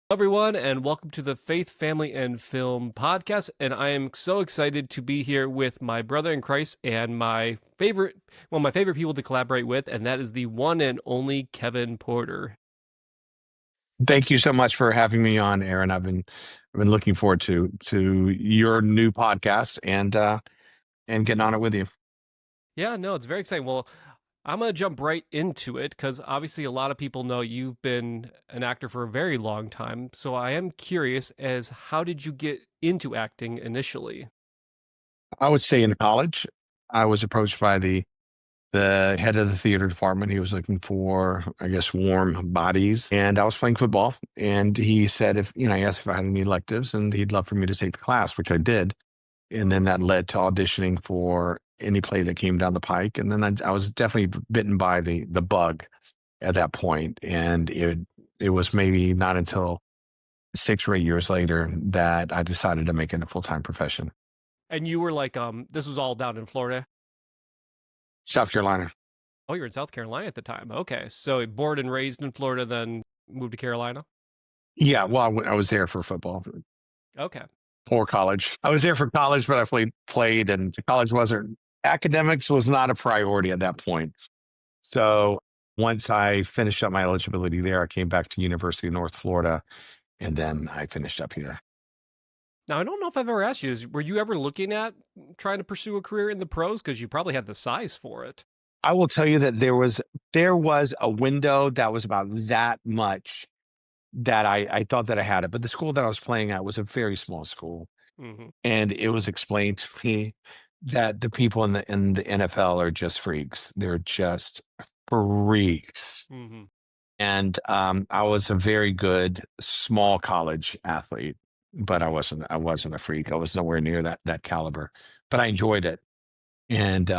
Everyone, and welcome to the Faith, Family, and Film podcast. And I am so excited to be here with my brother in Christ and my favorite people to collaborate with, and that is the one and only Kevin Porter. Thank you so much for having me on, Aaron. I've been looking forward to your new podcast and getting on it with you. Yeah, no, it's very exciting. Well, I'm going to jump right into it because obviously a lot of people know you've been an actor for a very long time. So I am curious as how did you get into acting initially? I would say in college, I was approached by the head of the theater department. He was looking for, I guess, warm bodies, and I was playing football. And he said he asked if I had any electives, and he'd love for me to take the class, which I did. And then that led to auditioning for any play that came down the pike. And then I was definitely bitten by the bug at that point, and it was maybe not until 6 or 8 years later that I decided to make it a full-time profession. And you were like, this was all down in Florida. South Carolina. Oh, you were in South Carolina at the time. Okay. So born and raised in Florida, then moved to Carolina. Yeah, well, I was there for football Okay. or college. I was there for college, but I played, and college wasn't academics was not a priority at that point. So once I finished up my eligibility there, I came back to University of North Florida, and then I finished up here. Now, I don't know if I've ever asked you, were you ever looking at trying to pursue a career in the pros? Because you probably had the size for it. I will tell you that there was a window that was about that much that I thought that I had it, but the school that I was playing at was a very small school, Hmm. and it was explained to me that the people in the NFL are just freaks. They're just freaks. Hmm. And I was a very good small college athlete, but I wasn't a freak. I was nowhere near that caliber, but I enjoyed it, and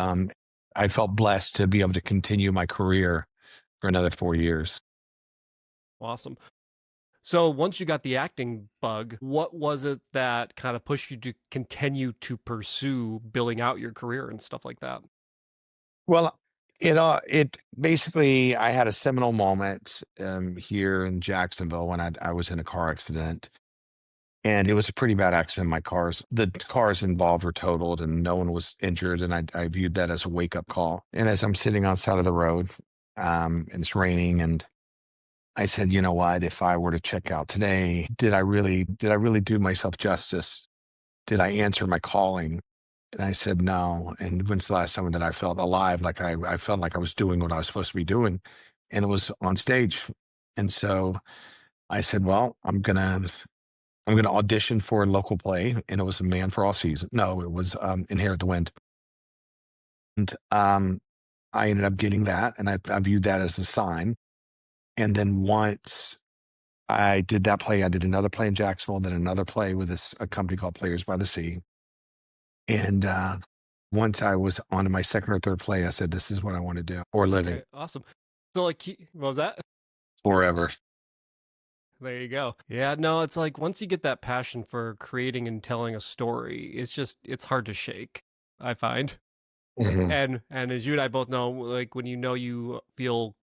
I felt blessed to be able to continue my career for another 4 years. Awesome. So once you got the acting bug, what was it that kind of pushed you to continue to pursue building out your career and stuff like that? Well, it basically, I had a seminal moment here in Jacksonville when I was in a car accident, and it was a pretty bad accident. The cars involved were totaled, and no one was injured, and I viewed that as a wake up call. And as I'm sitting on the side of the road, and it's raining, and I said, you know what? If I were to check out today, did I really do myself justice? Did I answer my calling? And I said, no. And when's the last time that I felt alive? Like I felt like I was doing what I was supposed to be doing, and it was on stage. And so I said, well, I'm gonna audition for a local play, and it was A Man for All Seasons. No, it was Inherit the Wind. And I ended up getting that, and I viewed that as a sign. And then once I did that play, I did another play in Jacksonville, then another play with a company called Players by the Sea. And once I was on to my second or third play, I said, "This is what I want to do for a living Okay, awesome. So like, what was that? forever." There you go. Yeah, no, it's like once you get that passion for creating and telling a story, it's hard to shake, I find. Mhm, And as you and I both know, like when you know you feel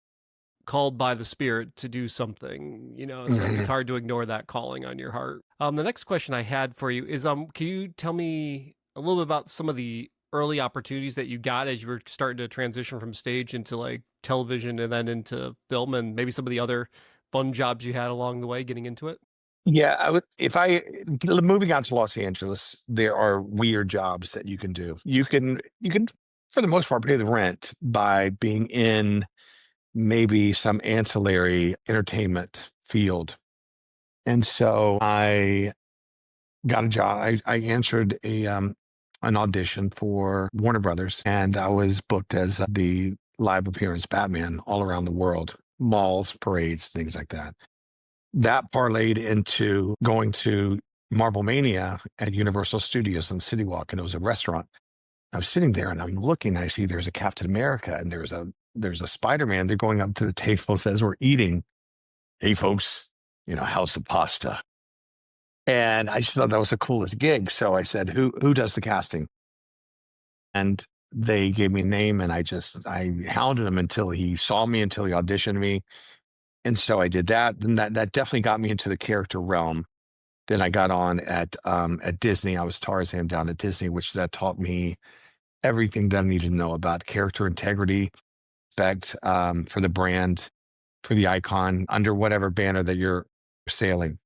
called by the spirit to do something, it's like it's mhm. hard to ignore that calling on your heart. The next question I had for you is can you tell me a little bit about some of the early opportunities that you got as you were starting to transition from stage into like television and then into film and maybe some of the other fun jobs you had along the way getting into it? Yeah, I would if I moving out to Los Angeles, there are weird jobs that you can do. You can, for the most part, pay the rent by being in maybe some ancillary entertainment field. And so I got a job. I answered an audition for Warner Brothers, and I was booked as the live appearance Batman all around the world, malls, parades, things like that. That parlayed into going to Marvel Mania at Universal Studios on City Walk, and it was a restaurant. I was sitting there and I'm looking, I see there's a Captain America and there's a Spider-Man. They're going up to the tables as we're eating. Hey folks, how's the pasta? And I just thought that was the coolest gig. So I said, who does the casting? And they gave me a name, and I hounded him until he saw me, until he auditioned me. And so I did that. Then that definitely got me into the character realm. Then I got on at Disney. I was Tarzan down at Disney, which that taught me everything that I needed to know about character integrity, respect for the brand, for the icon under whatever banner that you're sailing.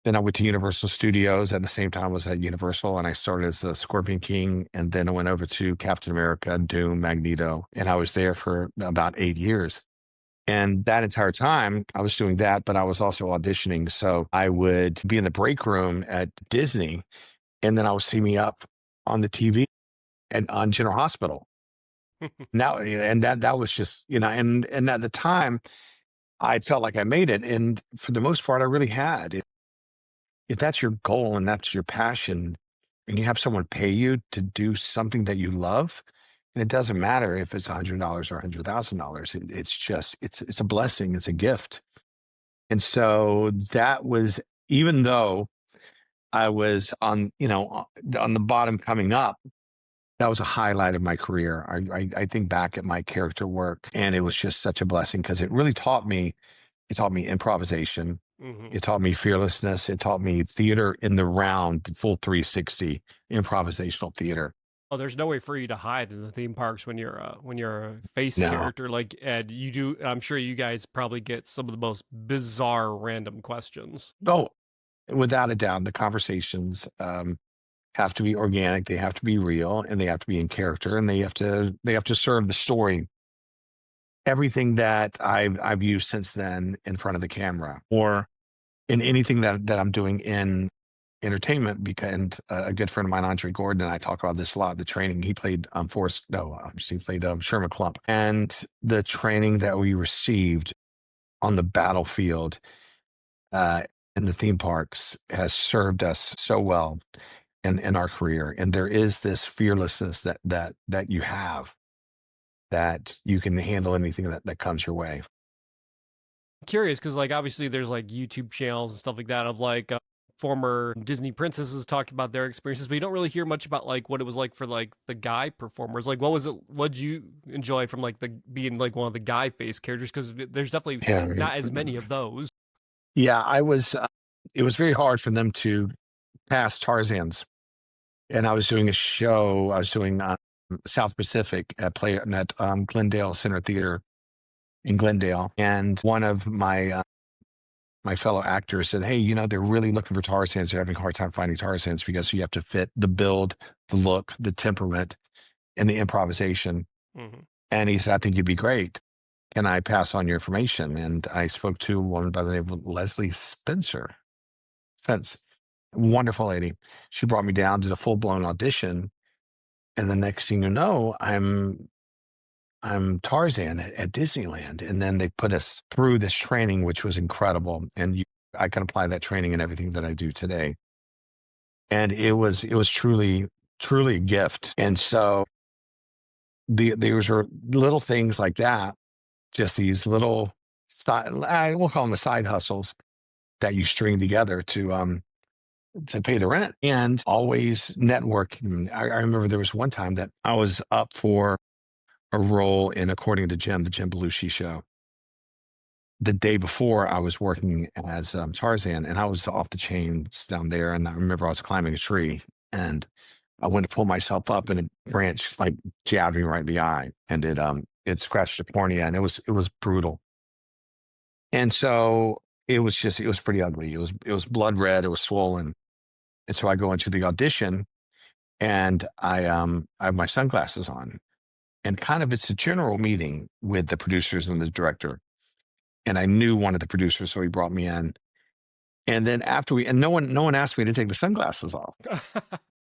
Then I went to Universal Studios at the same time I was at Universal, and I started as a Scorpion King, and then I went over to Captain America, Doom, Magneto, and I was there for about 8 years. And that entire time, I was doing that, but I was also auditioning. So I would be in the break room at Disney, and then I would see me up on the TV and on General Hospital. Now, and that was just, and at the time, I felt like I made it, and for the most part, I really had. If that's your goal and that's your passion, and you have someone pay you to do something that you love, and it doesn't matter if it's $100 or $100,000, it's a blessing, it's a gift. And so that was, even though I was on the bottom coming up, that was a highlight of my career. I think back at my character work, and it was just such a blessing because it really taught me. It taught me improvisation. Hmm. It taught me fearlessness. It taught me theater in the round, full 360 improvisational theater. Oh, there's no way for you to hide in the theme parks when you're a face No, character like Ed. You do. I'm sure you guys probably get some of the most bizarre random questions. oh, without a doubt, the conversations have to be organic. They have to be real, and they have to be in character, and they have to serve the story. Everything that I've used since then in front of the camera, or in anything that I'm doing in entertainment, because and a good friend of mine, Andre Gordon, and I talk about this a lot. The training he played, Forrest, no, Steve played Sherman Klump, and the training that we received on the battlefield uh, in the theme parks has served us so well in our career. And there is this fearlessness that you have, that you can handle anything that comes your way. Curious because like obviously there's like YouTube channels and stuff like that of like former Disney princesses talking about their experiences, but you don't really hear much about like what it was like for like the guy performers. Like, what was it? What did you enjoy from like the being like one of the guy face characters? Because there's definitely Yeah, not as many of those. yeah. I was. It was very hard for them to pass Tarzan's, and I was doing a show. I was doing South Pacific at Glendale Center Theater in Glendale, and one of my fellow actors said, "Hey, they're really looking for Tarzans. They're having a hard time finding Tarzans because you have to fit the build, the look, the temperament, and the improvisation." Hmm. And he said, "I think you'd be great. Can I pass on your information?" And I spoke to a woman by the name of Leslie Spencer. Spence, wonderful lady. She brought me down, did a full blown audition, and the next thing you know, I'm Tarzan at Disneyland. And then they put us through this training, which was incredible. And I can apply that training in everything that I do today. And it was truly a gift. And so these were little things like that, just these little side, I will call them the side hustles that you string together to pay the rent, and always networking. I remember there was one time that I was up for a role in According to Jim, the Jim Belushi show. The day before, I was working as Tarzan, and I was off the chains down there. And I remember I was climbing a tree, and I went to pull myself up, and a branch like jabbed me right in the eye, and it scratched the cornea, and it was brutal. And so it was pretty ugly. It was blood red. It was swollen. And so I go into the audition, and I have my sunglasses on, and kind of it's a general meeting with the producers and the director. And I knew one of the producers, so he brought me in. And then and no one asked me to take the sunglasses off.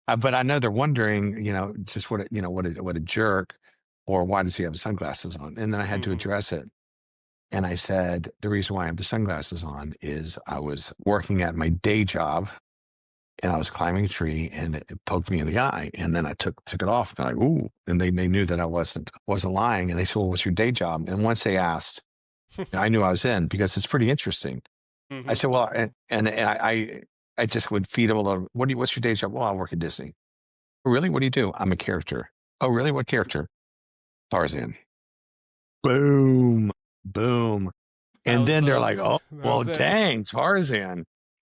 But I know they're wondering, just what a jerk, or why does he have sunglasses on? And then I had to Hmm. address it. And I said, the reason why I have the sunglasses on is I was working at my day job, and I was climbing a tree, and it poked me in the eye. And then I took it off. And I, ooh, and they knew that I wasn't lying. And they said, "Well, what's your day job?" And once they asked, I knew I was in, because it's pretty interesting. I Hmm. said, "Well," and I just would feed them a little. What's your day job? Well, I work at Disney. "Oh, really? What do you do?" "I'm a character." "Oh, really? What character?" "Tarzan." Boom, boom. That And was then they're the like, "Oh, that well, was it. dang, Tarzan."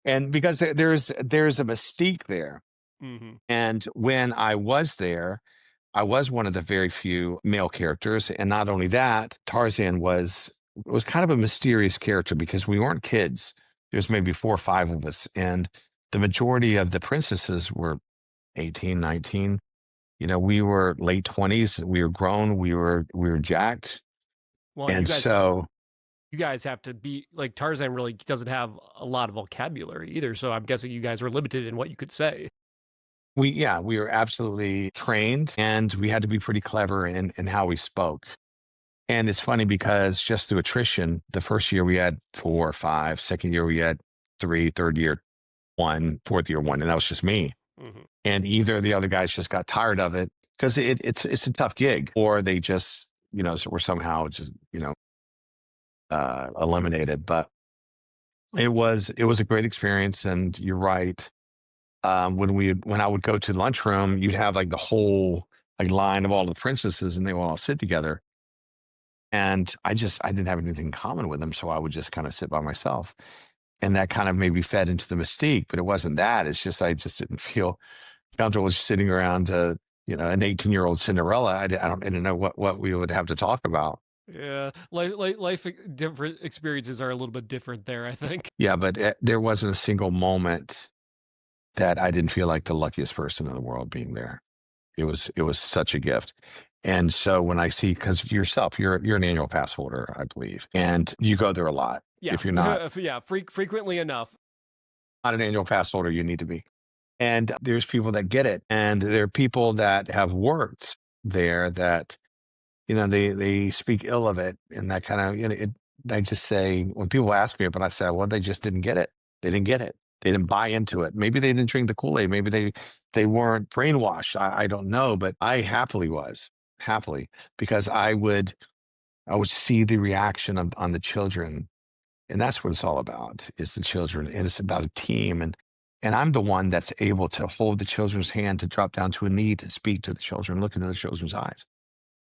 And because there's a mystique there. Hmm. And when I was there, I was one of the very few male characters, and not only that, Tarzan was kind of a mysterious character because we weren't kids. There's maybe 4 or 5 of us, and the majority of the princesses were 18, 19. You know, we were late 20s, we were grown, we were jacked. Well, and And so you guys have to be like Tarzan really doesn't have a lot of vocabulary either, so I'm guessing you guys were limited in what you could say. yeah, we were absolutely trained, and we had to be pretty clever in how we spoke. And it's funny because just through attrition, the first year we had 4 or 5, second year we had 3, third year 1, fourth year 1, and that was just me. Hmm. And either the other guys just got tired of it because it's a tough gig, or they just, were somehow just, eliminated. But it was a great experience, and you're right. When I would go to the lunchroom, you'd have like the whole like line of all the princesses, and they would all sit together. And I didn't have anything in common with them, so I would just kind of sit by myself, and that kind of maybe fed into the mystique. But it wasn't that. It's just I just didn't feel comfortable just sitting around, an 18-year-old Cinderella. I didn't know what we would have to talk about. Yeah, different experiences are a little bit different there, I think. Yeah, but there wasn't a single moment that I didn't feel like the luckiest person in the world being there. It was such a gift. And so when I see, because yourself, you're an annual pass holder, I believe, and you go there a lot. Yeah, If you're not yeah, frequently enough. not an annual pass holder, you need to be. And there's people that get it, and there are people that have worked there that they speak ill of it, and that kind of I just say, when people ask me, but I say, well, they just didn't get it. They didn't get it. They didn't buy into it. Maybe they didn't drink the Kool-Aid. Maybe they weren't brainwashed. I don't know, but I happily was happily, because I would see the reaction on the children, and that's what it's all about, is the children, and it's about a team. And I'm the one that's able to hold the children's hand, to drop down to a knee, to speak to the children, look into the children's eyes,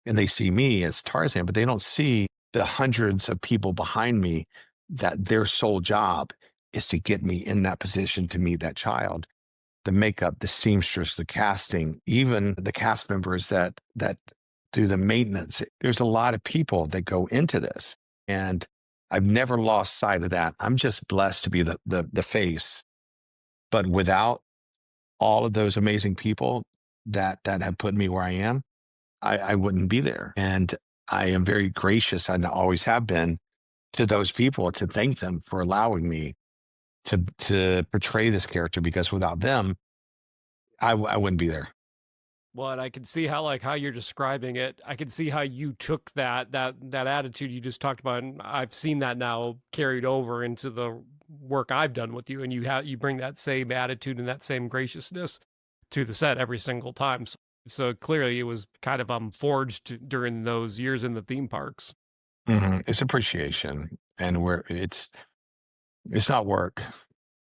and they see me as Tarzan, but they don't see the hundreds of people behind me that their sole job is to get me in that position to meet that child. The makeup, the seamstress, the casting, even the cast members that do the maintenance. There's a lot of people that go into this, and I've never lost sight of that. I'm just blessed to be the face, but without all of those amazing people that have put me where I am, I wouldn't be there. And I am very gracious, and always have been, to those people, to thank them for allowing me to portray this character, because without them, I wouldn't be there. Well, and I can see how like how you're describing it. I can see how you took that attitude you just talked about, and I've seen that now carried over into the work I've done with you, and you bring that same attitude and that same graciousness to the set every single time. So clearly, it was kind of forged during those years in the theme parks. It's appreciation, and it's not work.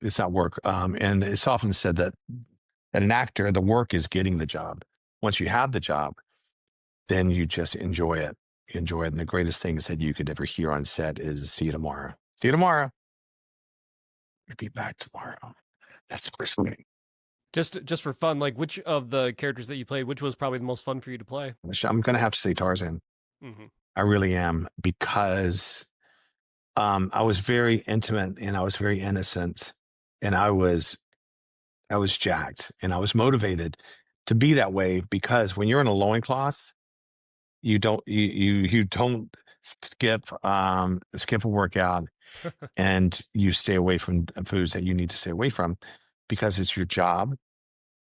It's not work. And it's often said that an actor, the work is getting the job. Once you have the job, then you just enjoy it. You enjoy it. And the greatest things that you could ever hear on set is, "See you tomorrow. See you tomorrow. You'll be back tomorrow." That's the first thing. Just for fun, like which of the characters that you played, which was probably the most fun for you to play? I'm going to have to say Tarzan. Hmm. I really am, because I was very intimate, and I was very innocent, and I was jacked, and I was motivated to be that way, because when you're in a loincloth, you don't skip a workout, and you stay away from foods that you need to stay away from, because it's your job,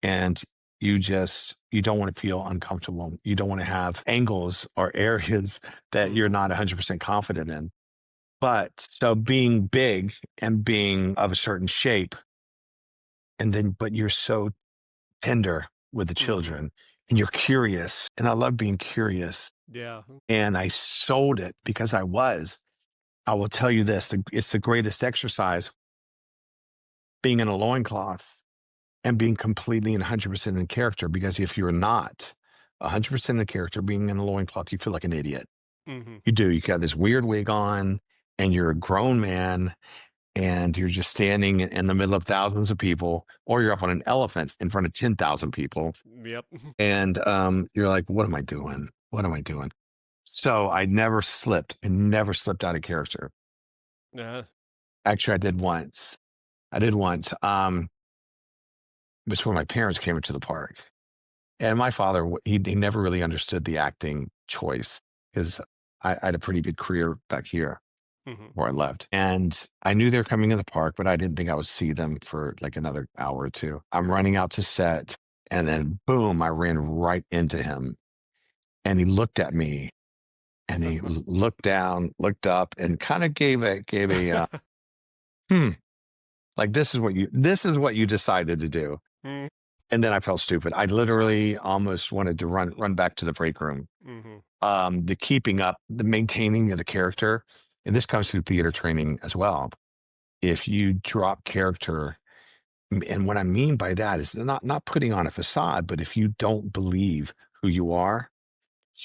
and you don't want to feel uncomfortable. You don't want to have angles or areas that you're Hmm. not 100% confident in. But so being big and being of a certain shape, but you're so tender with the Hmm. children, and you're curious. And I love being curious. Yeah. And I sold it because I was. I will tell you this, it's the greatest exercise, being in a loincloth and being completely and 100% in character. Because if you're not 100% in the character, being in a loincloth, you feel like an idiot. Hmm. You do. You got this weird wig on, and you're a grown man and you're just standing in the middle of thousands of people, or you're up on an elephant in front of 10,000 people. Yep. And you're like, what am I doing? What am I doing? So I never slipped and never slipped out of character. Yeah. Actually, I did once. I did once. It was when my parents came into the park. And my father, he never really understood the acting choice because I had a pretty good career back here Hmm. where I left. And I knew they were coming in the park, but I didn't think I would see them for like another hour or two. I'm running out to set, and then boom, I ran right into him. And he looked at me and he looked down, looked up, and kind of gave a hmm, like this is what you decided to do. And then I felt stupid. I literally almost wanted to run back to the break room. Mm-hmm. The keeping up, the maintaining of the character, and this comes through theater training as well. If you drop character, and what I mean by that is not putting on a facade, but if you don't believe who you are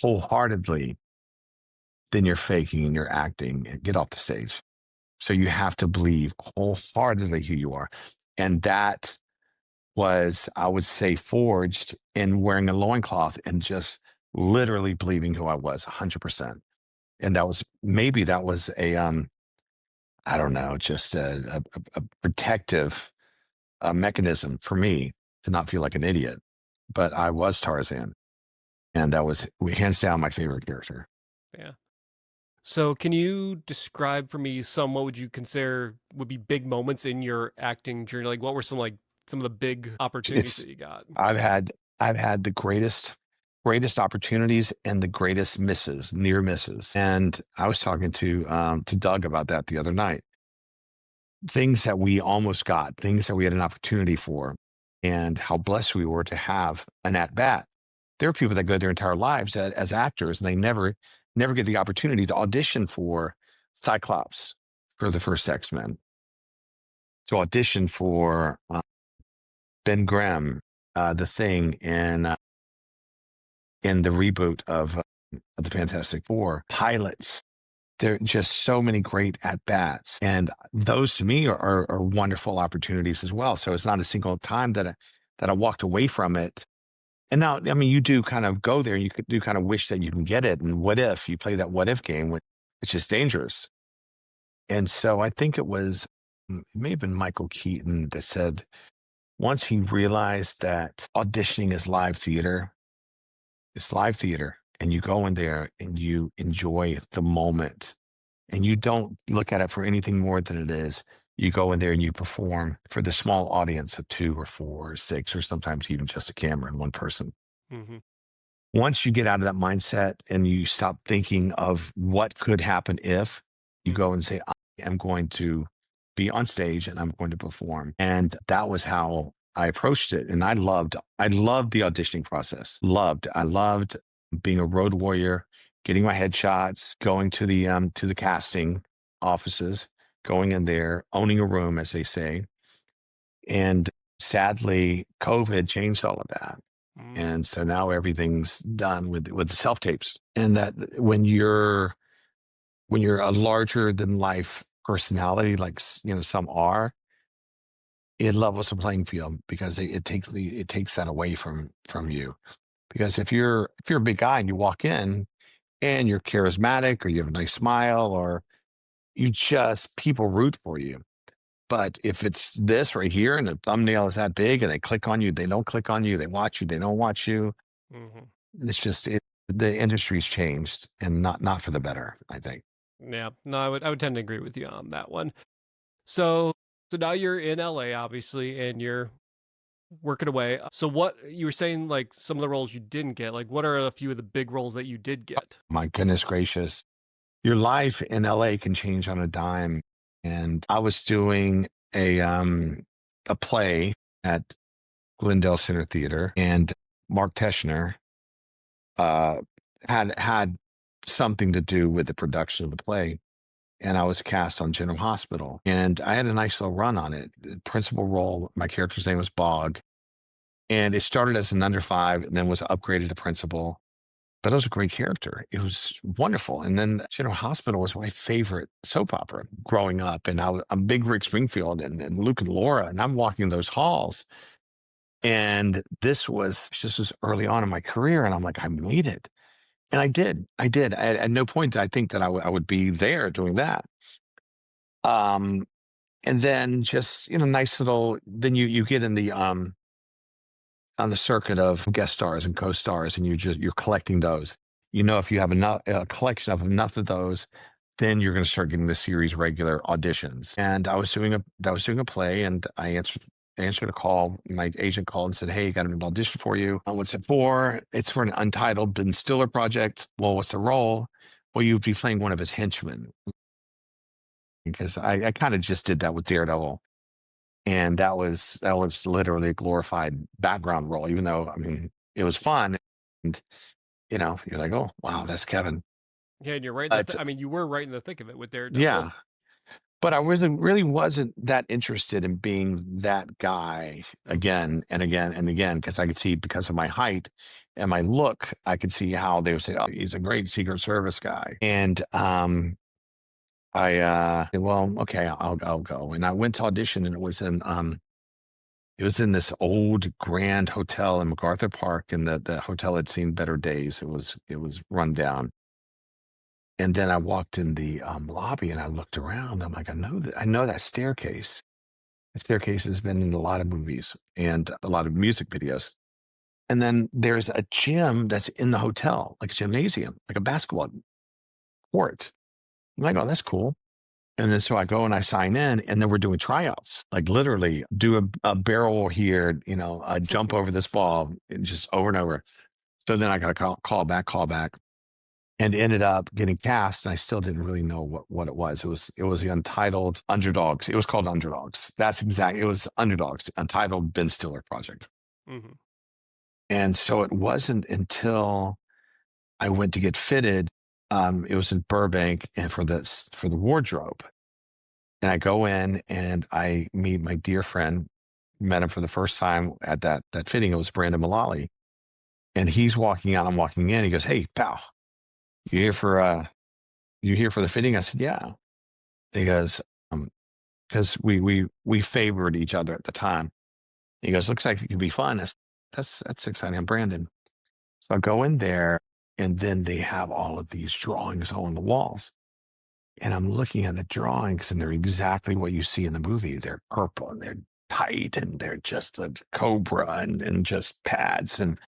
wholeheartedly, then you're faking and you're acting and get off the stage. So you have to believe wholeheartedly who you are. And that was, I would say, forged in wearing a loincloth and just literally believing who I was 100%. And that was a, I don't know, just a protective mechanism for me to not feel like an idiot. But I was Tarzan. And that was hands down my favorite character. Yeah. So, can you describe for me what would you consider would be big moments in your acting journey? Like, what were some of the big opportunities It's that you got? I've had the greatest opportunities and the greatest misses, near misses. And I was talking to Doug about that the other night. Things that we almost got, things that we had an opportunity for, and how blessed we were to have an at bat. There are people that go their entire lives as actors, and they never get the opportunity to audition for Cyclops, for the first X-Men, to audition for Ben Grimm, the Thing, in the reboot of the Fantastic Four, pilots. There are just so many great at bats, and those to me are wonderful opportunities as well. So it's not a single time that I walked away from it. And now, I mean, you do kind of go there, and do kind of wish that you can get it. And what if you play that what if game, which is dangerous? And so I think it may have been Michael Keaton that said once he realized that auditioning is live theater, it's live theater, and you go in there and you enjoy the moment and you don't look at it for anything more than it is. You go in there and you perform for the small audience of two or four or six, or sometimes even just a camera and one person. Hmm. Once you get out of that mindset and you stop thinking of what could happen if you go and say, I am going to be on stage and I'm going to perform. And that was how I approached it. And I loved the auditioning process. I loved being a road warrior, getting my headshots, going to the casting offices, going in there, owning a room, as they say. And sadly, COVID changed all of that. Mm. And so now everything's done with the self tapes. And that when you're a larger than life personality, like some are, it levels the playing field because it takes that away from you. Because if you're a big guy and you walk in and you're charismatic or you have a nice smile or you just people root for you. But if it's this right here and the thumbnail is that big and they click on you, they don't click on you, they watch you, they don't watch you. Hmm. It's just the industry's changed and not for the better, I think. Yeah. No, I would tend to agree with you on that one. So, so now you're in LA, obviously, and you're working away. So, what you were saying, like some of the roles you didn't get, like what are a few of the big roles that you did get? My goodness gracious. Your life in LA can change on a dime. And I was doing a play at Glendale Center Theater, and Mark Teschner uh had something to do with the production of the play. And I was cast on General Hospital. And I had a nice little run on it. The principal role, my character's name was Bog. And it started as an under five and then was upgraded to principal. but it was a great character. It was wonderful. And then General Hospital was my favorite soap opera growing up. And I'm big Rick Springfield and Luke and Laura, and I'm walking those halls. And this was early on in my career. And I'm like, I made it. And I did. I did. At no point did I think that I would be there doing that. Um, and then just, nice little, then you get in the, on the circuit of guest stars and co-stars, and you're collecting those. If you have enough a collection of enough of those, then you're going to start getting the series regular auditions. And I was doing a play, and I answered a call. My agent called and said, "Hey, got an audition for you. What's it for?" It's for an untitled Ben Stiller project. Well, what's the role? Well, you'd be playing one of his henchmen, because I kind of just did that with Daredevil. And that was literally a glorified background role, even though, I mean, it was fun. And, you're like, oh, wow, that's Kevin. Yeah, and you're right in But I mean, you were right in the thick of it with Daredevil. yeah, but I really wasn't that interested in being that guy again and again and again, because I could see, because of my height and my look, I could see how they would say, oh, he's a great Secret Service guy. And I said, well, okay, I'll go. And I went to audition, and it was in this old grand hotel in MacArthur Park, and the hotel had seen better days. It was run down. And then I walked in the lobby, and I looked around. I'm like, I know that staircase. The staircase has been in a lot of movies and a lot of music videos. And then there's a gym that's in the hotel, like a gymnasium, like a basketball court. I'm like, oh, that's cool. And then so I go and I sign in, and then we're doing tryouts, like literally do a barrel here, a jump over this ball, and just over and over. So then I got a call back, and ended up getting cast. And I still didn't really know what it was. It was the Untitled Underdogs. It was called Underdogs. It was Underdogs, Untitled Ben Stiller project. Hmm. And so it wasn't until I went to get fitted. It was in Burbank, and for the wardrobe. And I go in and I meet my dear friend. Met him for the first time at that fitting. It was Brandon Mullally, and he's walking out. I'm walking in. He goes, "Hey, pal, you here for the fitting?" I said, "Yeah." He goes, because we favored each other at the time. He goes, "Looks like it could be fun." That's exciting. I'm Brandon. So I go in there, and then they have all of these drawings on the walls. And I'm looking at the drawings, and they're exactly what you see in the movie. They're purple, and they're tight, and they're just a cobra, and just pads. And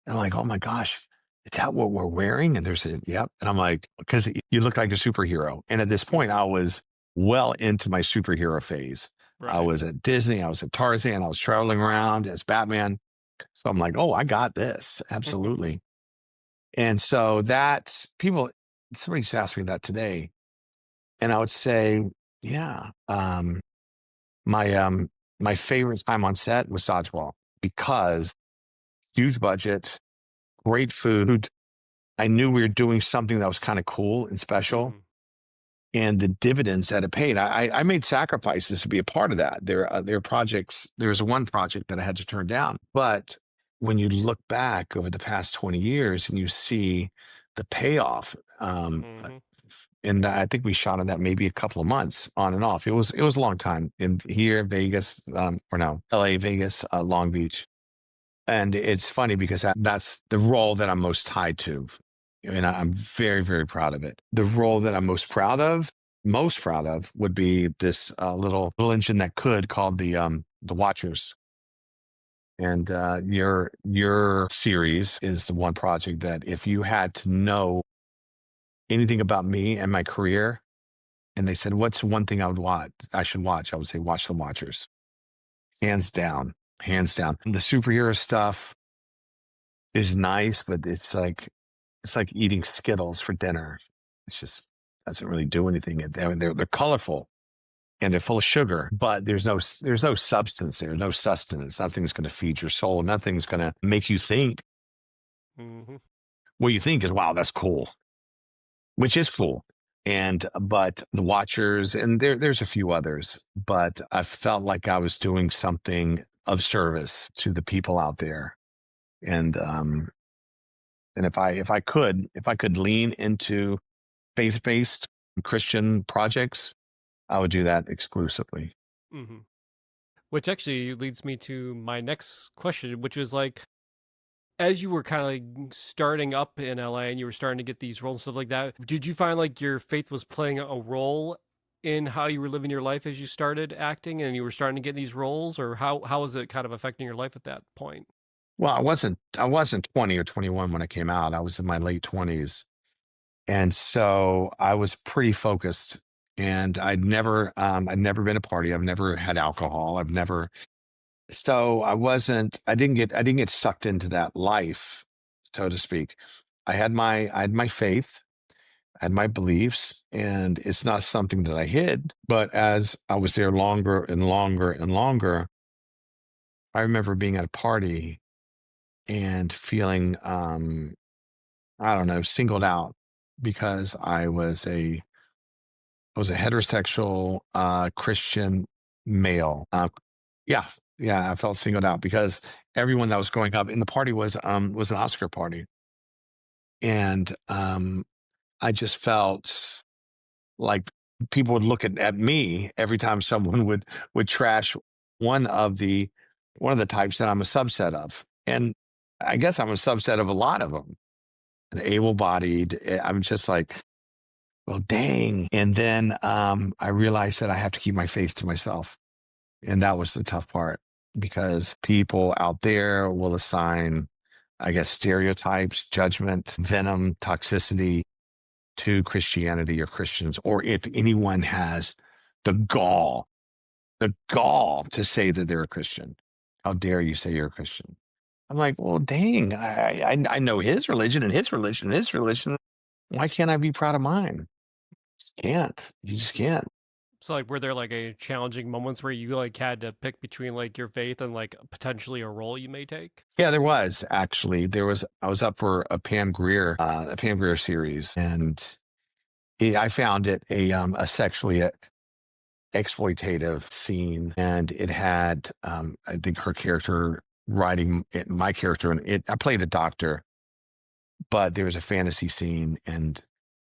I'm like, oh my gosh, is that what we're wearing? And there's yep. And I'm like, because you look like a superhero. And at this point, I was well into my superhero phase. I Right. was at Disney, I was at Tarzan, I was traveling around as Batman. So I'm like, oh, I got this. Absolutely. And so somebody just asked me that today. And I would say, yeah, my my favorite time on set was Dodgeball, because huge budget, great food. I knew we were doing something that was kind of cool and special, Hmm. and the dividends that it paid. I made sacrifices to be a part of that. There are projects. There was one project that I had to turn down, but when you look back over the past 20 years and you see the payoff, Hmm. and I think we shot on that maybe a couple of months on and off. It was a long time in here, Vegas, or no, LA, Vegas, Long Beach. And it's funny because that's the role that I'm most tied to. And I'm very, very proud of it. The role that I'm most proud of would be this little engine that could, called the Watchers. And your series is the one project that, if you had to know anything about me and my career, and they said, what's one thing I should watch? I would say, watch The Watchers. Hands down. Hands down. The superhero stuff is nice, but it's like eating Skittles for dinner. It's just doesn't really do anything. They're colorful, and they're full of sugar, but there's no substance there, no sustenance. Nothing's going to feed your soul. Nothing's going to make you think. Hmm. What you think is, wow, that's cool, which is cool. But The Watchers, and there's a few others, but I felt like I was doing something of service to the people out there. And And if I could lean into faith-based Christian projects, I would do that exclusively. Hmm. Which actually leads me to my next question, which was like, as you were kind of like starting up in LA and you were starting to get these roles and stuff like that, did you find like your faith was playing a role in how you were living your life as you started acting and you were starting to get these roles, or how was it kind of affecting your life at that point? Well, I wasn't 20 or 21 when I came out. I was in my late 20s. And so I was pretty focused, and I'd never been to party. I've never had alcohol. I've never so I didn't get sucked into that life, so to speak. I had my faith, I had my beliefs, and it's not something that I hid. But as I was there longer and longer and longer, I remember being at a party and feeling I don't know, singled out because I was a heterosexual Christian male. Yeah, yeah, I felt singled out because everyone that was going up in the party was an Oscar party, and I just felt like people would look at me every time someone would trash one of the one of the types that I'm a subset of, and I guess I'm a subset of a lot of them. An able-bodied. I'm just like, well, dang. And then I realized that I have to keep my faith to myself. And that was the tough part because people out there will assign, I guess, stereotypes, judgment, venom, toxicity to Christianity or Christians, or if anyone has the gall, the gall to say that they're a Christian. How dare you say you're a Christian? I'm like, well, dang, I know his religion and his religion and his religion. Why can't I be proud of mine? Just can't. You just can't. So like were there like a challenging moments where you like had to pick between like your faith and like potentially a role you may take? Yeah, there was actually. I was up for a Pam Grier series, and I found it a sexually exploitative scene, and it had I think her character writing it, my character, and it. I played a doctor, but there was a fantasy scene, and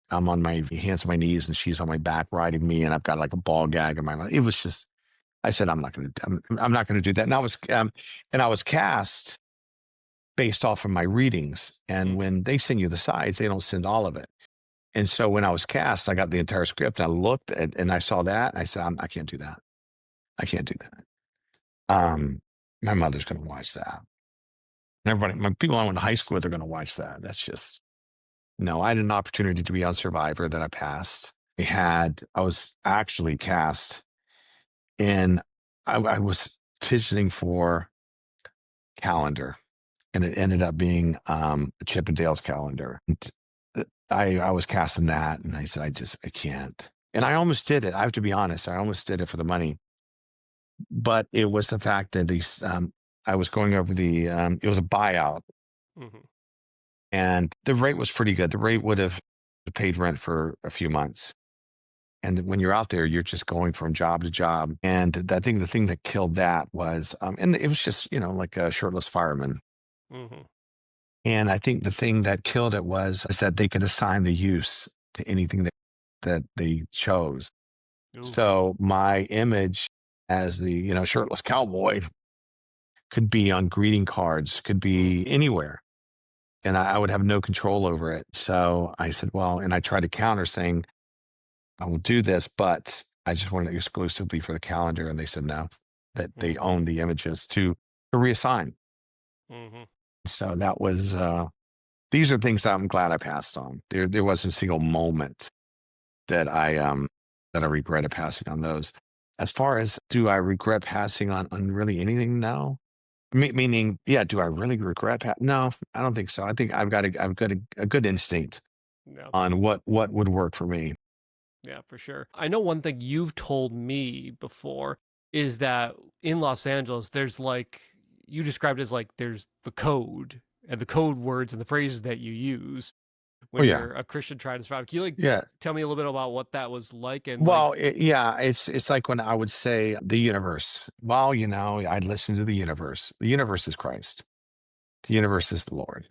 I'm on my hands on my knees, and she's on my back riding me, and I've got like a ball gag in my mouth. It was just. I said, I'm not going to do that. And I was cast based off of my readings. And Hmm. when they send you the sides, they don't send all of it. And so when I was cast, I got the entire script. And I looked and I saw that. And I said, I can't do that. I can't do that. My mother's going to watch that. And everybody, my people I went to high school with are going to watch that. That's just, no, I had an opportunity to be on Survivor that I passed. I was actually cast in, I was fidgeting for calendar, and it ended up being a Chippendales calendar. And I was casting that, and I said, I can't. And I almost did it. I have to be honest. I almost did it for the money, but it was the fact that I was going over it was a buyout, Hmm. and the rate was pretty good. The rate would have paid rent for a few months. And when you're out there, you're just going from job to job. And I think the thing that killed that was, and it was just, like a shirtless fireman. Hmm. And I think the thing that killed it is that they could assign the use to anything that they chose. Ooh. So my image as the, shirtless cowboy could be on greeting cards, could be Hmm. anywhere. And I would have no control over it. So I said, well, and I tried to counter saying, I will do this, but I just want it exclusively for the calendar. And they said no, that they Hmm. own the images to reassign. Hmm. So that was these are things that I'm glad I passed on. There wasn't a single moment that I regretted passing on those. As far as do I regret passing on really anything? No. Meaning, yeah, do I really regret no, I don't think so. I think I've got a good instinct Yeah. on what would work for me. Yeah, for sure. I know one thing you've told me before is that in Los Angeles, there's like, you described it as like, there's the code and the code words and the phrases that you use Oh when yeah. you're a Christian trying to survive. Can you like Yeah. tell me a little bit about what that was like and like, Well, yeah, it's like when I would say the universe. Well, I'd listen to the universe. The universe is Christ. The universe is the Lord.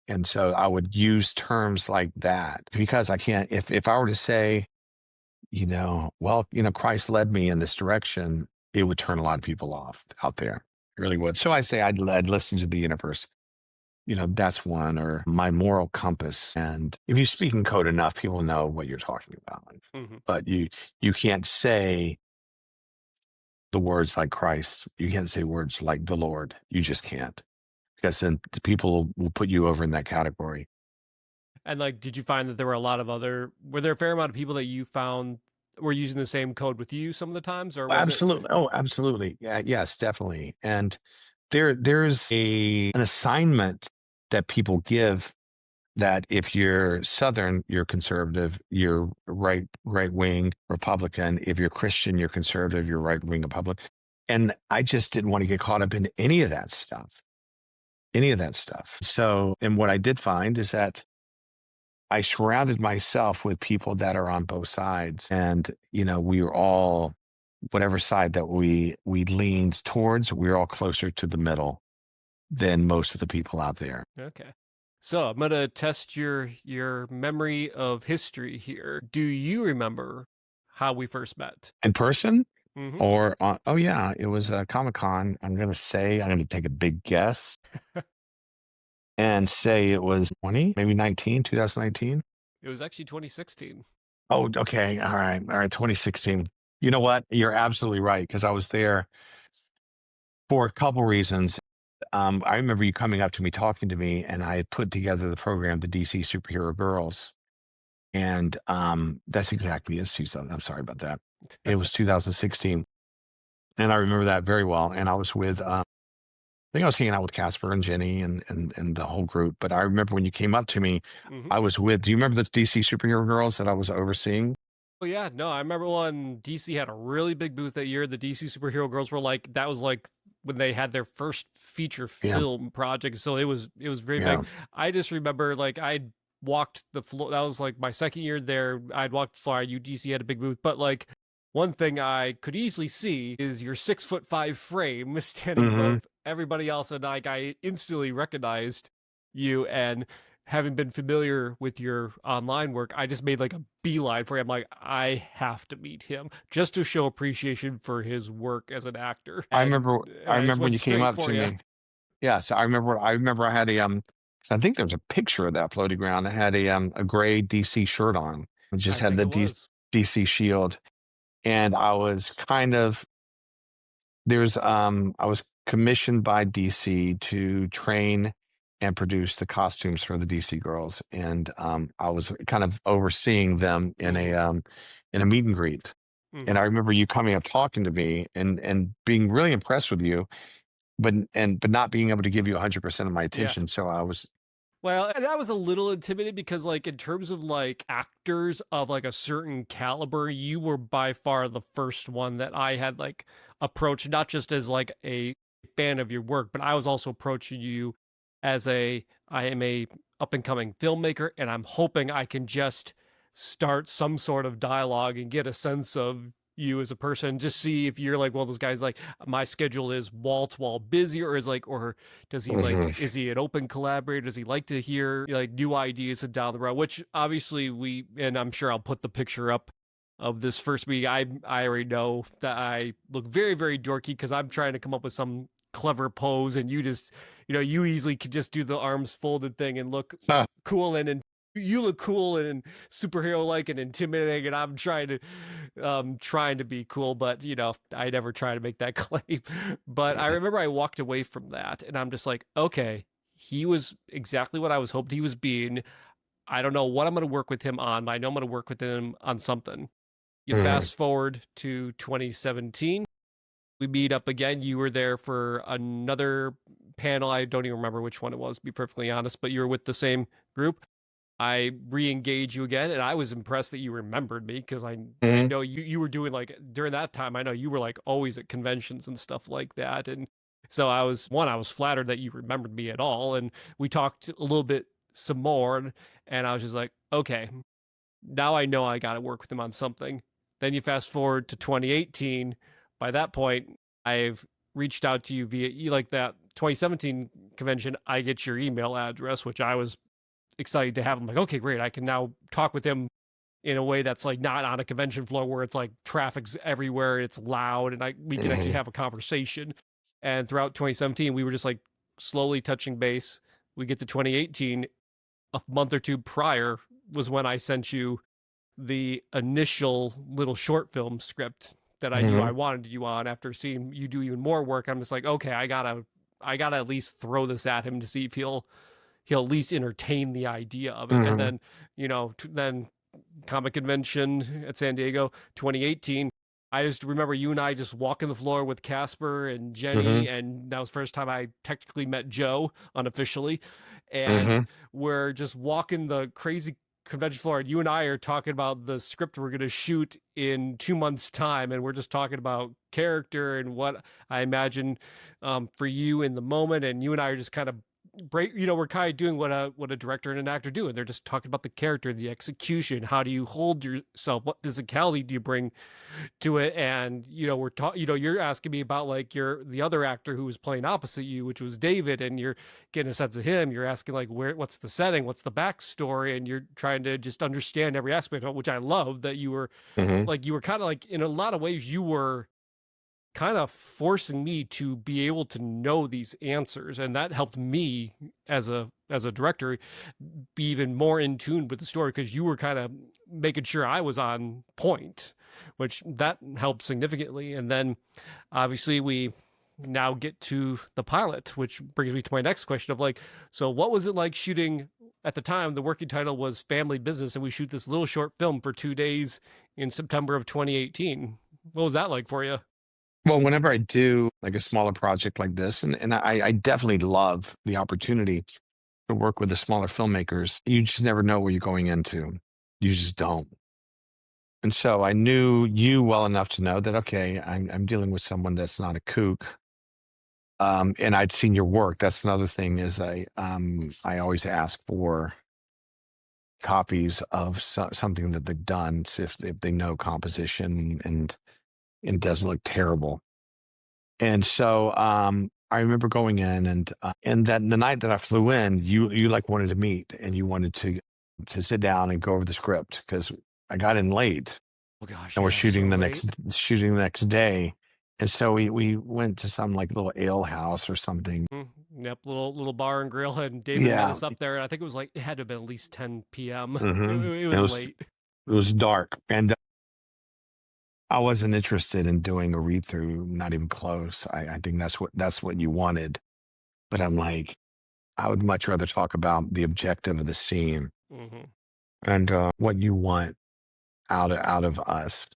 And so I would use terms like that because I can't, if I were to say, well, Christ led me in this direction, it would turn a lot of people off out there. It really would. So I say I'd listen to the universe. That's one, or my moral compass. And if you speak in code enough, people know what you're talking about. Mhm. But you can't say the words like Christ. You can't say words like the Lord. You just can't, because then the people will put you over in that category. And like, did you find that there were a lot of were there a fair amount of people that you found were using the same code with you some of the times, or was it? Absolutely. Oh, absolutely. Yeah, yes, definitely. And there's an assignment that people give, that if you're Southern, you're conservative, you're right wing Republican. If you're Christian, you're conservative, you're right wing Republican. And I just didn't want to get caught up in any of that stuff. Any of that stuff. So, and what I did find is that I surrounded myself with people that are on both sides. And, we were all, whatever side that we leaned towards, we were all closer to the middle than most of the people out there. Okay. So I'm gonna test your memory of history here. Do you remember how we first met? In person Hmm. or on, oh yeah, it was a Comic-Con. I'm going to take a big guess and say it was 2019. It was actually 2016. Oh, okay. All right. 2016. You know what? You're absolutely right, because I was there for a couple reasons. I remember you coming up to me, talking to me, and I had put together the program, the DC Superhero Girls. And that's exactly it, Susan. I'm sorry about that. It was 2016. And I remember that very well. And I was with, I think I was hanging out with Casper and Jenny and the whole group. But I remember when you came up to me, Hmm. I was with, do you remember the DC Superhero Girls that I was overseeing? Oh yeah, no, I remember when DC had a really big booth that year. The DC Superhero Girls were like that was like when they had their first feature Yeah. film project, so it was very big. Yeah. I just remember like I walked the floor. That was like my second year there. I'd walked the floor. UDC had a big booth, but like one thing I could easily see is your 6'5" frame standing Hmm. above everybody else, and like I instantly recognized you. And having been familiar with your online work, I just made like a beeline for him. I'm like, I have to meet him just to show appreciation for his work as an actor. And I I just remember when went you came straight up for to you. me. Yeah. So I remember I had so I think there was a picture of that floating around. I had a gray DC shirt on. It just I had think the it was. DC shield. And I was kind of, I was commissioned by DC to train and produce the costumes for the DC girls. And I was kind of overseeing them Mm-hmm. in a meet and greet. And Mm-hmm. I remember you coming up, talking to me, and being really impressed with you, but not being able to give you 100% of my Yeah. attention. So I was, Well, and I was a little intimidated because, like, in terms of like actors of like a certain caliber, you were by far the first one that I had like approached, not just as like a fan of your work, but I was also approaching you as I am a up and coming filmmaker, and I'm hoping I can just start some sort of dialogue and get a sense of you as a person, just see if you're like one of those guys like my schedule is wall to wall busy, or is like, or does he like, Mhm. is he an open collaborator? Does he like to hear like new ideas and down the road? Which obviously and I'm sure I'll put the picture up of this first meeting. I already know that I look very, very dorky because I'm trying to come up with some clever pose, and you just, you easily could just do the arms folded thing and look So, cool, and you look cool and superhero like and intimidating, and I'm trying to be cool, but I never try to make that claim. But I remember I walked away from that and I'm just like, okay, he was exactly what I was hoping he was being. I don't know what I'm going to work with him on, but I know I'm going to work with him on something. You mhm. fast forward to 2017, we meet up again. You were there for another panel. I don't even remember which one it was, to be perfectly honest, but you were with the same group. I re-engage you again, and I was impressed that you remembered me because I Mhm. know you were doing like during that time. I know you were like always at conventions and stuff like that, and so I was flattered that you remembered me at all, and we talked a little bit some more, and I was just like, okay, now I know I got to work with him on something. Then you fast forward to 2018. By that point, I've reached out to you via like that 2017 convention, I get your email address, which I was excited to have. I'm like, okay, great. I can now talk with him in a way that's like not on a convention floor where it's like traffic's everywhere, it's loud, and we can actually Hmm. have a conversation. And throughout 2017, we were just like slowly touching base. We get to 2018, a month or two prior was when I sent you the initial little short film script that I knew I Hmm. wanted you on after seeing you do even more work. I'm just like, okay, I gotta at least throw this at him to see if he'll at least entertain the idea of it. And Hmm. then, then comic convention at San Diego 2018. I just remember you and I just walking the floor with Casper and Hmm. Jenny, and that was the first time I technically met Joe unofficially. And Hmm. we're just walking the crazy convention floor, and you and I are talking about the script we're going to shoot in 2 months' time, and we're just talking about character and what I imagine for you in the moment. And you and I are just kind of we're kind of doing what a director and an actor do, and they're just talking about the character, the execution, how do you hold yourself, what physicality do you bring to it. And we're talking, you're asking me about like the other actor who was playing opposite you, which was David, and you're getting a sense of him. You're asking like what's the setting, what's the backstory, and you're trying to just understand every aspect of it, which I love that Hmm. you were kind of like, in a lot of ways, you were kind of forcing me to be able to know these answers, and that helped me as a director be even more in tune with the story, because you were kind of making sure I was on point, which that helped significantly. And then obviously we now get to the pilot, which brings me to my next question of like, so what was it like shooting? At the time, the working title was Family Business, and we shoot this little short film for 2 days in September of 2018. What was that like for you? Well, whenever I do like a smaller project like this, and I definitely love the opportunity to work with the smaller filmmakers, you just never know where you're going into. You just don't. And so I knew you well enough to know that, okay, I'm dealing with someone that's not a kook. And I'd seen your work. That's another thing is I always ask for copies of something that they've done, so if they know composition and it doesn't look terrible. And so I remember going in and then the night that I flew in, you like wanted to meet and you wanted to sit down and go over the script because I got in late Oh gosh, and we're yeah, so late. shooting the next day. And so we went to some like little ale house or something. Yep, little bar and grill, and David met Yeah. us up there. And I think it was like it had to have been at least 10 p.m. It, Hmm. it It was was late. it was dark and I wasn't interested in doing a read through, not even close. I think that's what you wanted. But I'm like, I would much rather talk about the objective of the scene Hmm. and what you want out of us,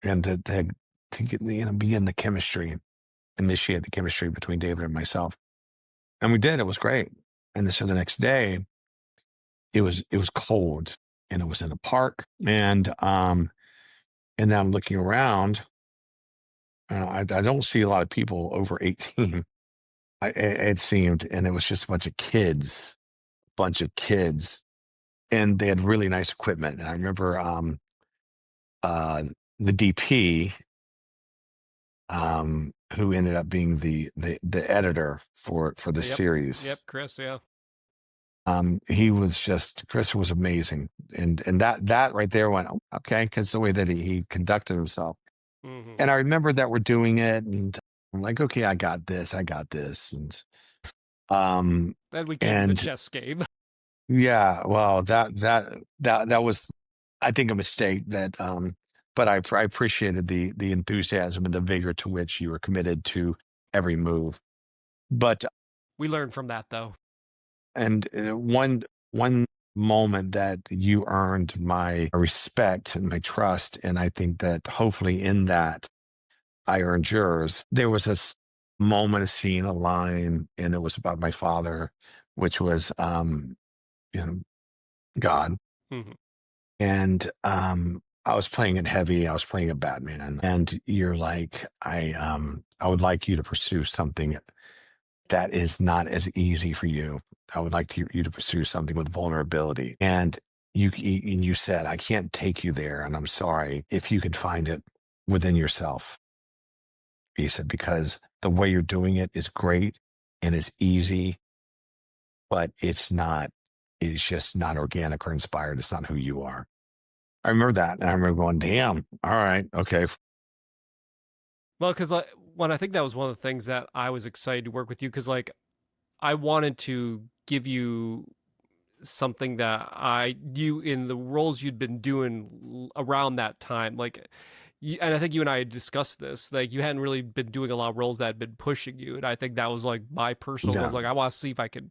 and to get begin the chemistry, initiate the chemistry between David and myself, and we did. It was great. And so the next day, it was cold, and it was in a park, and then I'm looking around, and I don't see a lot of people over 18. It seemed, and it was just a bunch of kids, and they had really nice equipment. And I remember uh, the DP, who ended up being the editor for the Yep, series. yep, Chris. Yeah. He was just Chris was amazing, and that right there went, "Oh, okay," because the way that he conducted himself. Hmm. And I remember that we're doing it, and I'm like, okay, I got this, um, Then we came to the and chess game. yeah, well, that was, I think, a mistake that, but I appreciated the enthusiasm and the vigor to which you were committed to every move. But We learned from that though. and one moment that you earned my respect and my trust, and I think that hopefully in that I earned yours. There was this moment, a scene, a line, and it was about my father, which was you know, God. Hmm. And I was playing it heavy. I was playing a Batman, and you're like, I would like you to pursue something that is not as easy for you. I would like you to pursue something with vulnerability. And you said, I can't take you there, and I'm sorry. If you could find it within yourself, he said, because the way you're doing it is great, and it's easy, but it's just not organic or inspired. It's not who you are. I remember that. And I remember going, damn, all right, okay. Well, because like when I think that was one of the things that I was excited to work with you because like I wanted to give you something that I you in the roles you'd been doing around that time. Like, and I think you and I had discussed this. Like, you hadn't really been doing a lot of roles that had been pushing you, and I think that was like my personal goals. Yeah. Like, I want to see if I could,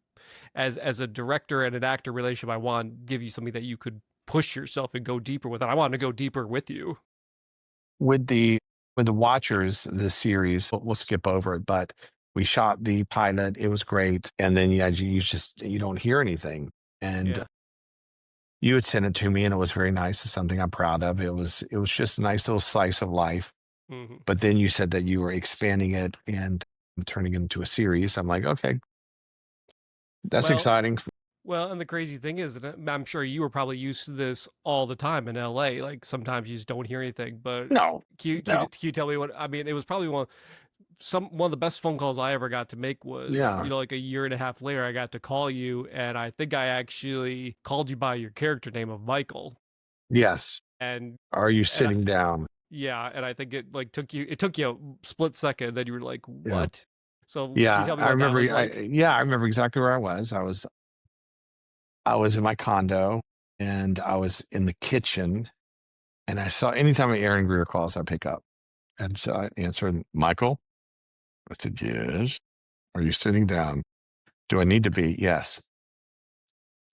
as a director and an actor relationship, I want to give you something that you could push yourself and go deeper with. And I wanted to go deeper with you. With the Watchers, the series, we'll skip over it, but we shot the pilot. It was great. And then yeah, you just you don't hear anything. And Yeah. you had sent it to me and it was very nice. It's something I'm proud of. It was just a nice little slice of life. Hmm. But then you said that you were expanding it and turning it into a series. I'm like, okay, that's Well, exciting. well, and the crazy thing is that I'm sure you were probably used to this all the time in LA. Like sometimes you just don't hear anything. But No, no. can you tell me what I mean? It was probably one of the best phone calls I ever got to make was, Yeah. like a year and a half later, I got to call you, and I think I actually called you by your character name of Michael, Yes. and Are you and sitting down? yeah, and I think it took you a split second, then you were like, Yeah. what? So can you Yeah. tell me what that was like? I remember exactly where I was. I was in my condo and I was in the kitchen and I saw anytime Aaron Greer calls, I pick up. And so I answered, Michael. I said, yes. Are you sitting down? Do I need to be? Yes.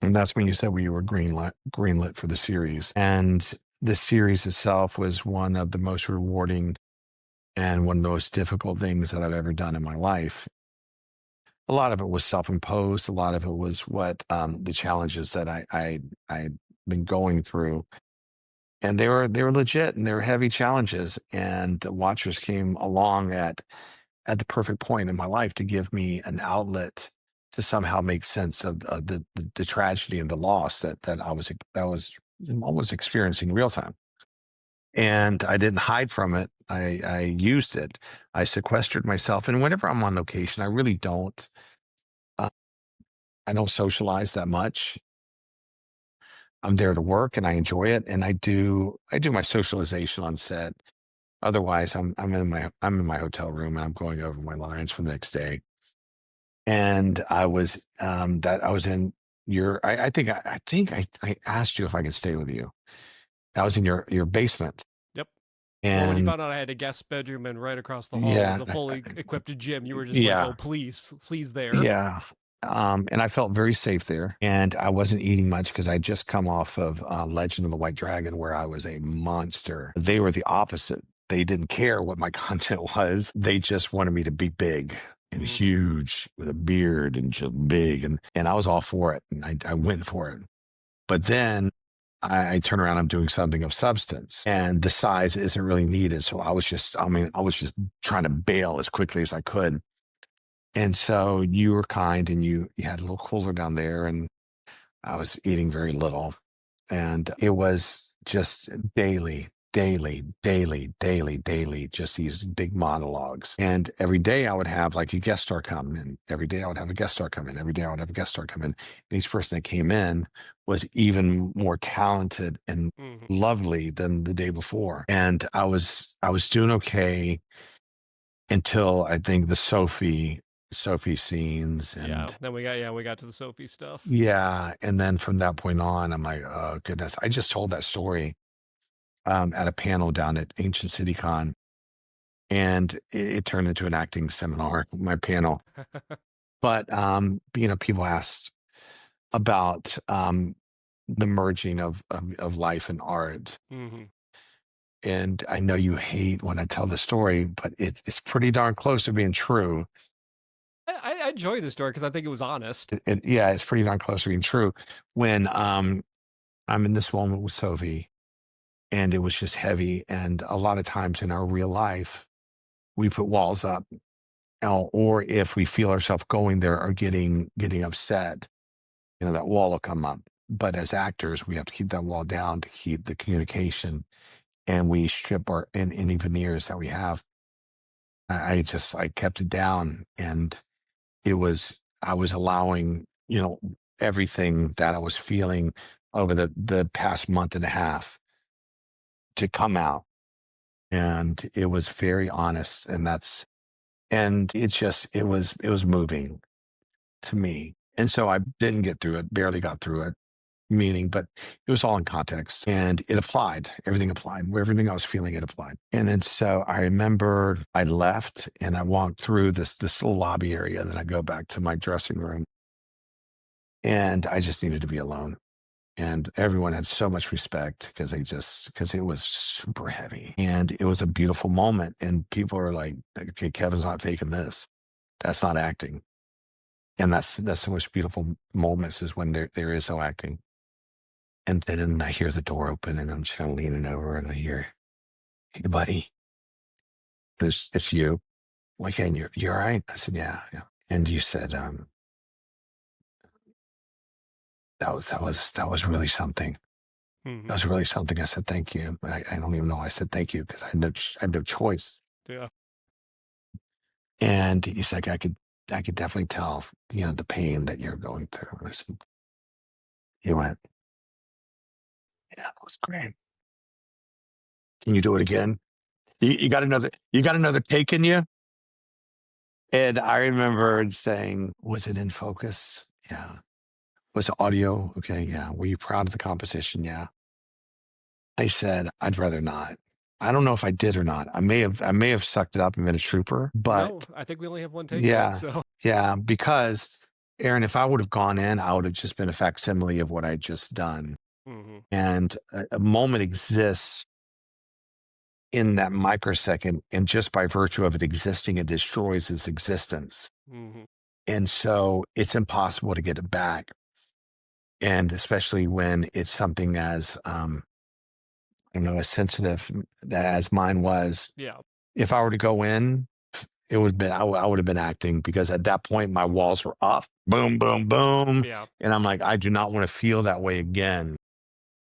And that's when you said we were greenlit for the series. And the series itself was one of the most rewarding and one of the most difficult things that I've ever done in my life. A lot of it was self-imposed. A lot of it was what the challenges that I'd been going through, and they were legit and they were heavy challenges. And the Watchers came along at the perfect point in my life to give me an outlet to somehow make sense of the tragedy and the loss that I was almost experiencing real time. And I didn't hide from it. I used it. I sequestered myself. And whenever I'm on location, uh, I don't socialize that much. I'm there to work and I enjoy it. And I do my socialization on set. Otherwise, I'm in my hotel room and I'm going over my lines for the next day. And I was in your I asked you if I could stay with you. I was in your basement. Yep. Well, when you And found out I had a guest bedroom and right across the hall was yeah, a fully equipped gym, you were just like, yeah, "Oh, please, please, there." yeah. And I felt very safe there. And I wasn't eating much because I just come off of Legend of the White Dragon, where I was a monster. They were the opposite. They didn't care what my content was. They just wanted me to be big and Hmm. huge with a beard and just big. And I was all for it. And I went for it. But then I turn around, I'm doing something of substance and the size isn't really needed. So I was just trying to bail as quickly as I could. And so you were kind and you had a little cooler down there and I was eating very little. And it was just daily, daily, daily, daily, daily, just these big monologues. And every day I would have like a guest star come in. Every day I would have a guest star come in. Every day I would have a guest star come in. And each person that came in was even more talented and Hmm. lovely than the day before. And I was doing okay until I think the Sophie scenes. Yeah. And Then we got to the Sophie stuff. yeah, and then from that point on, I'm like, oh goodness. I just told that story at a panel down at Ancient City Con, and it turned into an acting seminar, my panel. But people asked about the merging of life and art. Hmm. And I know you hate when I tell the story, but it's pretty darn close to being true. I enjoy the story because I think it was honest. Yeah, it's pretty darn close to being true. When I'm in this moment with Sophie, and it was just heavy. And a lot of times in our real life, we put walls up, or if we feel ourselves going there or getting upset, that wall will come up. But as actors, we have to keep that wall down to keep the communication, and we strip any veneers that we have. I kept it down, and I was allowing, everything that I was feeling over the past month and a half to come out. And it was very honest. And it was moving to me. And so I didn't get through it, barely got through it, meaning, but it was all in context and it applied. Everything applied. Everything I was feeling, it applied. And then so I remember I left and I walked through this little lobby area. And then I go back to my dressing room and I just needed to be alone. And everyone had so much respect because it was super heavy and it was a beautiful moment. And people are like, okay, Kevin's not faking this. That's not acting. And that's the most beautiful moments is when there is no acting. And then I hear the door open and I'm just kind of leaning over and I hear, "Hey buddy, it's you." Like, "Hey, and you're all right?" I said, "Yeah, yeah." And you said, that was really something. That Hmm. was really something. I said, "Thank you." I don't even know. I said, "Thank you," because I had no choice. Yeah. And he's like, I could definitely tell, the pain that you're going through. And I said, he went, "Yeah, that was great. Can you do it again? You got another take in you?" And I remember saying, "Was it in focus? Yeah. Was it audio? Okay, yeah. Were you proud of the composition? Yeah." I said, "I'd rather not." I don't know if I did or not. I may have sucked it up and been a trooper, No, but I think we only have one take yet. yeah, So. yeah, because Aaron, if I would have gone in, I would have just been a facsimile of what I'd just done. Hmm. And a moment exists in that microsecond, and just by virtue of it existing, it destroys its existence. Hmm. And so it's impossible to get it back. And especially when it's something as I don't know, as sensitive as mine was. Yeah. If I were to go in, it would have been I would have been acting because at that point my walls were up, boom, boom, boom, Yeah. and I'm like, I do not want to feel that way again.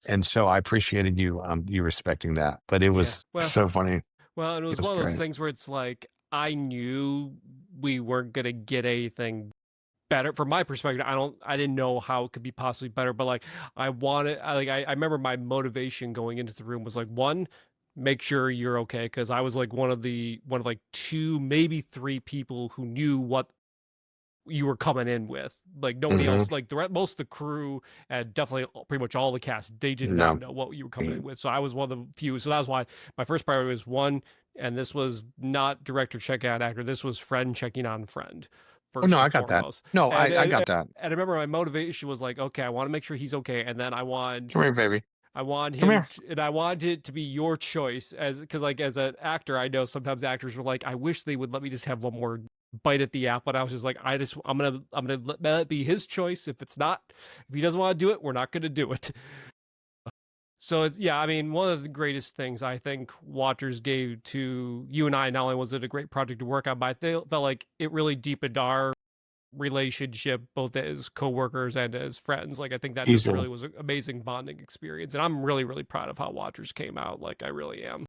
And so I appreciated you respecting that, but it Yeah. was Well, so funny. and it It was was one of those great. things where it's like I knew we weren't gonna get anything better from my perspective. I didn't know how it could be possibly better, but like I remember my motivation going into the room was like, one, make sure you're okay, because I was like one of like two, maybe three people who knew what you were coming in with. Like nobody Hmm. else, like most of the crew and definitely pretty much all the cast, they did not No. know what you were coming in with. So I was one of the few. So that was why my first priority was one, and this was not director checking out actor. This was friend checking on friend, Oh first no, I and got that. foremost. No, And I and, got that. and I remember my motivation was like, okay, I want to make sure he's okay, and then Come here, baby. I want Come him, here. and I want it to be your choice, as because like as an actor, I know sometimes actors were like, I wish they would let me just have one more bite at the apple. But I was just like, I'm gonna let it be his choice. If it's not, if he doesn't want to do it, we're not gonna do it. So it's yeah, I mean, one of the greatest things I think Watchers gave to you and I. Not only was it a great project to work on, but I felt like it really deepened our relationship both as coworkers and as friends. Like I think that just Easily. really was an amazing bonding experience, and I'm really proud of how Watchers came out. Like I really am.